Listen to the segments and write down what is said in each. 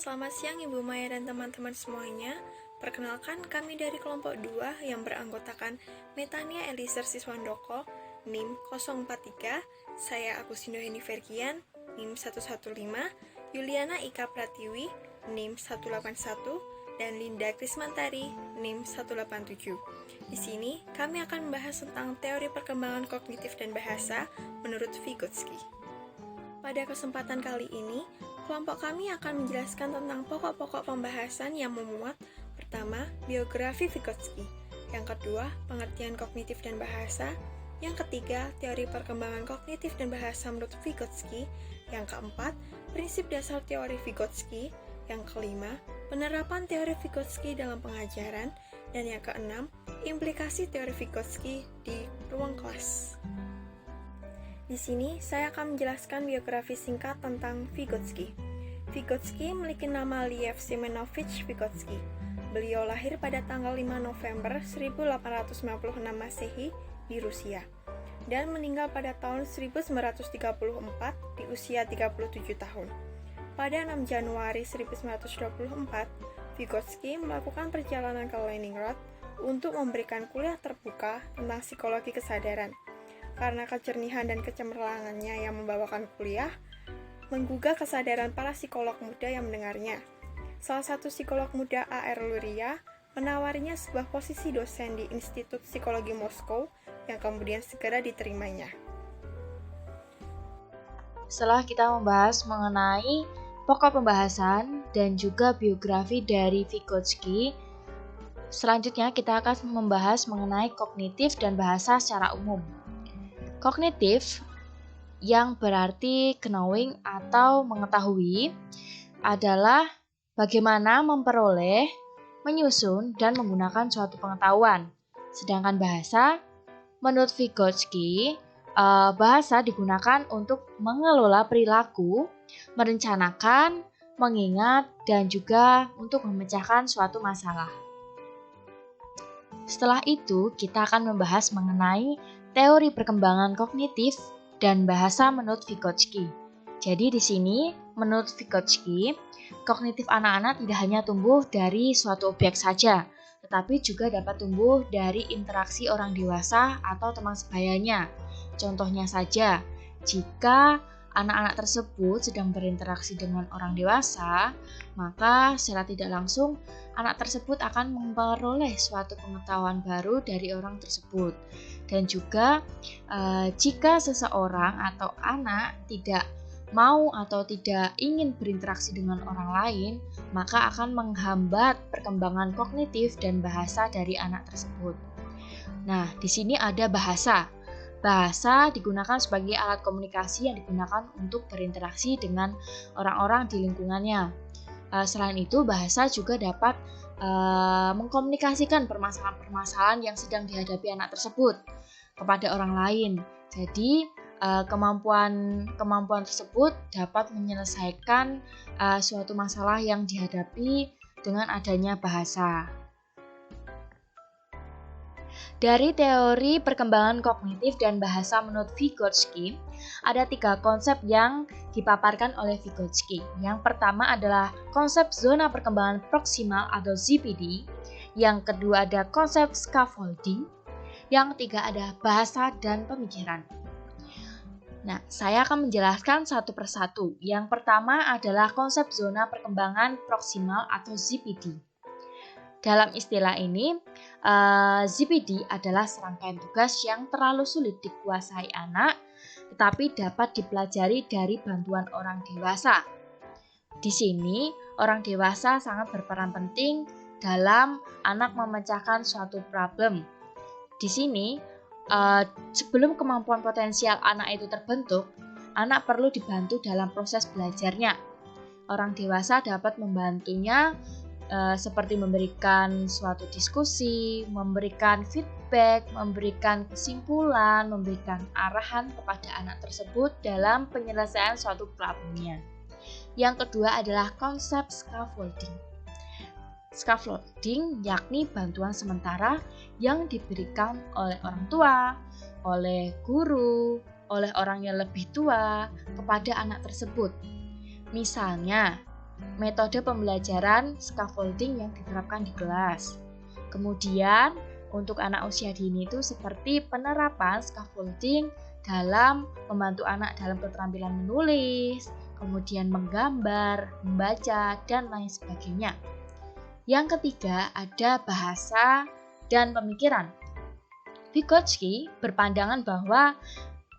Selamat siang Ibu Maya dan teman-teman semuanya. Perkenalkan kami dari kelompok 2 yang beranggotakan Metania Elisir Siswandoko, NIM 043, saya Agustino Henifergian, NIM 115, Yuliana Ika Pratiwi, NIM 181, dan Linda Krismantari, NIM 187. Di sini kami akan membahas tentang teori perkembangan kognitif dan bahasa menurut Vygotsky. Pada kesempatan kali ini, kelompok kami akan menjelaskan tentang pokok-pokok pembahasan yang memuat pertama, biografi Vygotsky, yang kedua, pengertian kognitif dan bahasa, yang ketiga, teori perkembangan kognitif dan bahasa menurut Vygotsky, yang keempat, prinsip dasar teori Vygotsky, yang kelima, penerapan teori Vygotsky dalam pengajaran, dan yang keenam, implikasi teori Vygotsky di ruang kelas. Di sini, saya akan menjelaskan biografi singkat tentang Vygotsky. Vygotsky memiliki nama Lev Semenovich Vygotsky. Beliau lahir pada tanggal 5 November 1896 Masehi di Rusia dan meninggal pada tahun 1934 di usia 37 tahun. Pada 6 Januari 1924, Vygotsky melakukan perjalanan ke Leningrad untuk memberikan kuliah terbuka tentang psikologi kesadaran. Karena kejernihan dan kecemerlangannya yang membawakan kuliah, menggugah kesadaran para psikolog muda yang mendengarnya. Salah satu psikolog muda A.R. Luria menawarinya sebuah posisi dosen di Institut Psikologi Moskow yang kemudian segera diterimanya. Setelah kita membahas mengenai pokok pembahasan dan juga biografi dari Vygotsky, selanjutnya kita akan membahas mengenai kognitif dan bahasa secara umum. Kognitif yang berarti knowing atau mengetahui adalah bagaimana memperoleh, menyusun, dan menggunakan suatu pengetahuan. Sedangkan bahasa, menurut Vygotsky, bahasa digunakan untuk mengelola perilaku, merencanakan, mengingat, dan juga untuk memecahkan suatu masalah. Setelah itu, kita akan membahas mengenai teori perkembangan kognitif dan bahasa menurut Vygotsky. Jadi di sini, menurut Vygotsky, kognitif anak-anak tidak hanya tumbuh dari suatu objek saja, tetapi juga dapat tumbuh dari interaksi orang dewasa atau teman sebayanya. Contohnya saja, jika anak-anak tersebut sedang berinteraksi dengan orang dewasa, maka secara tidak langsung anak tersebut akan memperoleh suatu pengetahuan baru dari orang tersebut. Dan juga jika seseorang atau anak tidak mau atau tidak ingin berinteraksi dengan orang lain, maka akan menghambat perkembangan kognitif dan bahasa dari anak tersebut. Nah, di sini ada bahasa. Bahasa digunakan sebagai alat komunikasi yang digunakan untuk berinteraksi dengan orang-orang di lingkungannya. Selain itu, bahasa juga dapat mengkomunikasikan permasalahan-permasalahan yang sedang dihadapi anak tersebut kepada orang lain. Jadi, kemampuan tersebut dapat menyelesaikan suatu masalah yang dihadapi dengan adanya bahasa. Dari teori perkembangan kognitif dan bahasa menurut Vygotsky, ada 3 konsep yang dipaparkan oleh Vygotsky. Yang pertama adalah konsep zona perkembangan proksimal atau ZPD. Yang kedua ada konsep scaffolding. Yang ketiga ada bahasa dan pemikiran. Nah, saya akan menjelaskan satu persatu. Yang pertama adalah konsep zona perkembangan proksimal atau ZPD. Dalam istilah ini, ZPD adalah serangkaian tugas yang terlalu sulit dikuasai anak, tetapi dapat dipelajari dari bantuan orang dewasa. Di sini, orang dewasa sangat berperan penting dalam anak memecahkan suatu problem. Di sini, sebelum kemampuan potensial anak itu terbentuk, anak perlu dibantu dalam proses belajarnya. Orang dewasa dapat membantunya seperti memberikan suatu diskusi, memberikan feedback, memberikan kesimpulan, memberikan arahan kepada anak tersebut dalam penyelesaian suatu problemnya. Yang kedua adalah konsep scaffolding. Scaffolding yakni bantuan sementara yang diberikan oleh orang tua, oleh guru, oleh orang yang lebih tua kepada anak tersebut. Misalnya, metode pembelajaran scaffolding yang diterapkan di kelas. Kemudian, untuk anak usia dini itu seperti penerapan scaffolding dalam membantu anak dalam keterampilan menulis, kemudian menggambar, membaca, dan lain sebagainya. Yang ketiga, ada bahasa dan pemikiran. Vygotsky berpandangan bahwa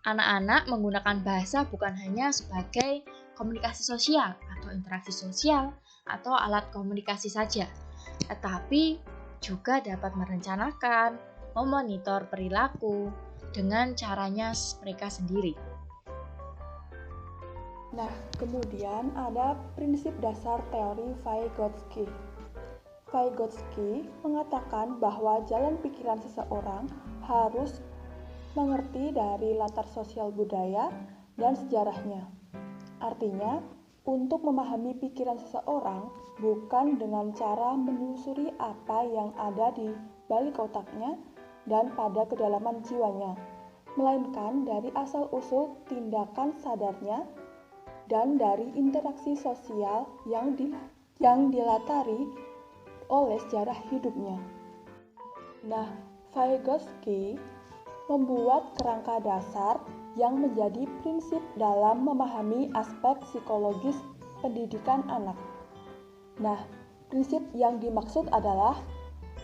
anak-anak menggunakan bahasa bukan hanya sebagai komunikasi sosial atau interaksi sosial atau alat komunikasi saja, tetapi juga dapat merencanakan, memonitor perilaku dengan caranya mereka sendiri. Nah, kemudian ada prinsip dasar teori Vygotsky. Vygotsky mengatakan bahwa jalan pikiran seseorang harus mengerti dari latar sosial budaya dan sejarahnya. Artinya, untuk memahami pikiran seseorang bukan dengan cara menelusuri apa yang ada di balik otaknya dan pada kedalaman jiwanya, melainkan dari asal-usul tindakan sadarnya dan dari interaksi sosial yang dilatari oleh sejarah hidupnya. Nah, Vygotsky membuat kerangka dasar yang menjadi prinsip dalam memahami aspek psikologis pendidikan anak. Nah, prinsip yang dimaksud adalah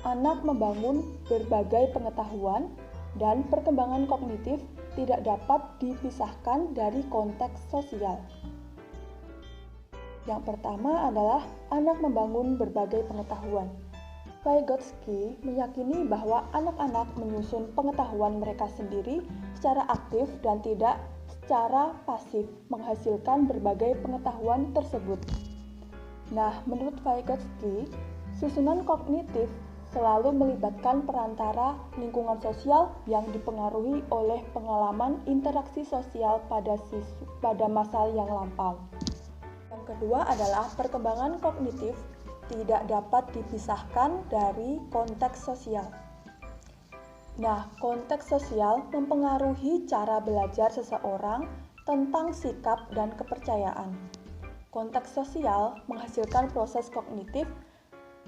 anak membangun berbagai pengetahuan dan perkembangan kognitif tidak dapat dipisahkan dari konteks sosial. Yang pertama adalah anak membangun berbagai pengetahuan. Vygotsky meyakini bahwa anak-anak menyusun pengetahuan mereka sendiri secara aktif dan tidak secara pasif menghasilkan berbagai pengetahuan tersebut. Nah, menurut Vygotsky, susunan kognitif selalu melibatkan perantara lingkungan sosial yang dipengaruhi oleh pengalaman interaksi sosial pada masa yang lampau. Yang kedua adalah perkembangan kognitif tidak dapat dipisahkan dari konteks sosial. Nah, konteks sosial mempengaruhi cara belajar seseorang tentang sikap dan kepercayaan. Konteks sosial menghasilkan proses kognitif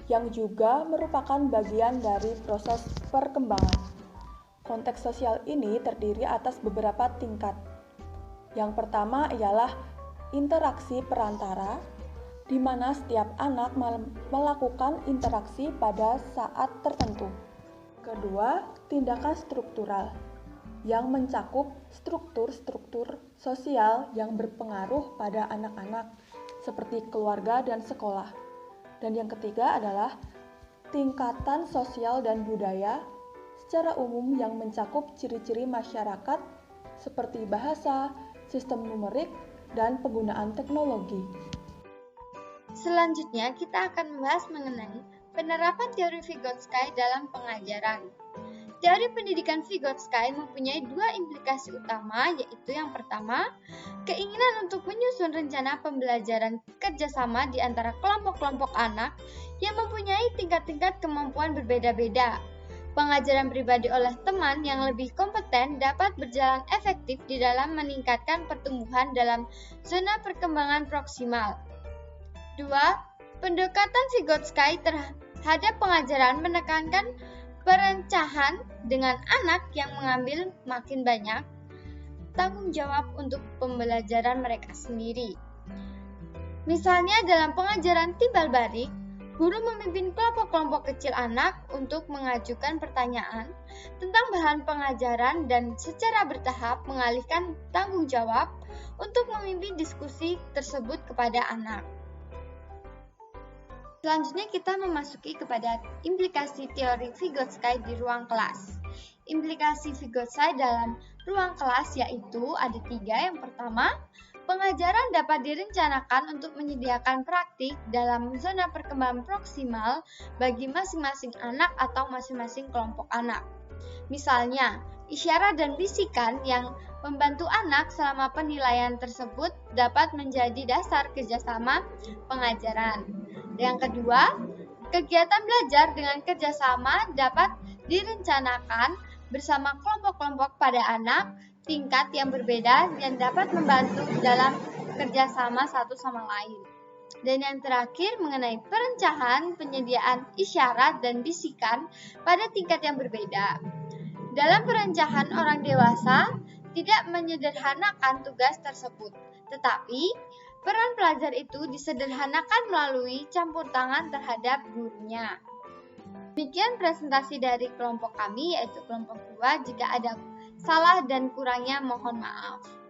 yang juga merupakan bagian dari proses perkembangan. Konteks sosial ini terdiri atas beberapa tingkat. Yang pertama ialah interaksi perantara, di mana setiap anak melakukan interaksi pada saat tertentu. Kedua, tindakan struktural yang mencakup struktur-struktur sosial yang berpengaruh pada anak-anak seperti keluarga dan sekolah. Dan yang ketiga adalah tingkatan sosial dan budaya secara umum yang mencakup ciri-ciri masyarakat seperti bahasa, sistem numerik, dan penggunaan teknologi. Selanjutnya, kita akan membahas mengenai penerapan teori Vygotsky dalam pengajaran. Teori pendidikan Vygotsky mempunyai dua implikasi utama, yaitu yang pertama, keinginan untuk menyusun rencana pembelajaran kerjasama di antara kelompok-kelompok anak yang mempunyai tingkat-tingkat kemampuan berbeda-beda. Pengajaran pribadi oleh teman yang lebih kompeten dapat berjalan efektif di dalam meningkatkan pertumbuhan dalam zona perkembangan proksimal. 2. Pendekatan Vygotsky terhadap pengajaran menekankan perencahan dengan anak yang mengambil makin banyak tanggung jawab untuk pembelajaran mereka sendiri. Misalnya dalam pengajaran timbal balik, guru memimpin kelompok-kelompok kecil anak untuk mengajukan pertanyaan tentang bahan pengajaran dan secara bertahap mengalihkan tanggung jawab untuk memimpin diskusi tersebut kepada anak. Selanjutnya kita memasuki kepada implikasi teori Vygotsky di ruang kelas. Implikasi Vygotsky dalam ruang kelas yaitu ada 3. Yang pertama, pengajaran dapat direncanakan untuk menyediakan praktik dalam zona perkembangan proksimal bagi masing-masing anak atau masing-masing kelompok anak. Misalnya, isyarat dan bisikan yang membantu anak selama penilaian tersebut dapat menjadi dasar kerjasama pengajaran. Yang kedua, kegiatan belajar dengan kerjasama dapat direncanakan bersama kelompok-kelompok pada anak tingkat yang berbeda yang dapat membantu dalam kerjasama satu sama lain. Dan yang terakhir mengenai perencanaan penyediaan isyarat dan bisikan pada tingkat yang berbeda. Dalam perencanaan orang dewasa tidak menyederhanakan tugas tersebut, tetapi peran pelajar itu disederhanakan melalui campur tangan terhadap gurunya. Demikian presentasi dari kelompok kami, yaitu kelompok 2. Jika ada salah dan kurangnya mohon maaf.